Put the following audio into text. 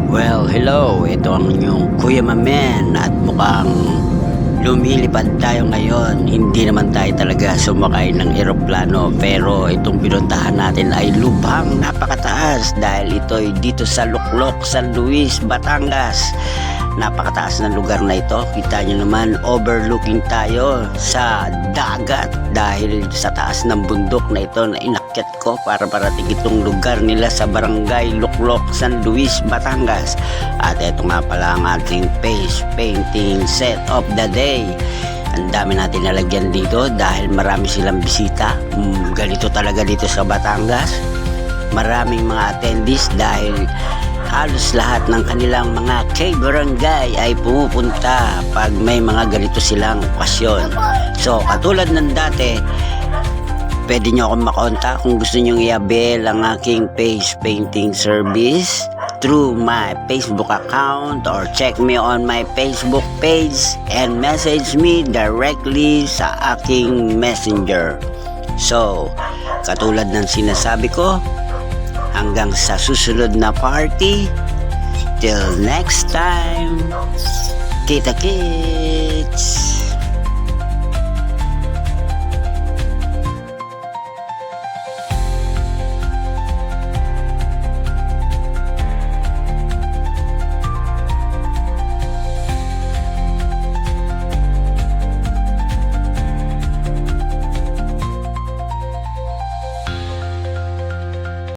Well, hello. Ito ang inyong Kuya Mamen at mukhang lumilipad tayo ngayon. Hindi naman tayo talaga sumakay ng eroplano, pero itong pinuntahan natin ay lubhang napakataas dahil ito'y dito sa Luklok, San Luis, Batangas. Napakataas ng lugar na ito. Kita nyo naman, overlooking tayo sa dagat dahil sa taas ng bundok na ito na inakyat ko para parating itong lugar nila sa barangay Luklok, San Luis, Batangas. At ito nga pala ang ating face painting set of the day. Ang dami natin nalagyan dito dahil marami silang bisita. Ganito talaga dito sa Batangas. Maraming mga attendees dahil halos lahat ng kanilang mga K-barangay ay pumupunta pag may mga ganito silang okasyon. So, katulad ng dati, pwede nyo akong makontak kung gusto nyo i-avail ang aking face painting service through my Facebook account or check me on my Facebook page and message me directly sa aking messenger. So, katulad ng sinasabi ko, hanggang sa susunod na party. Till next time. Kita-kits!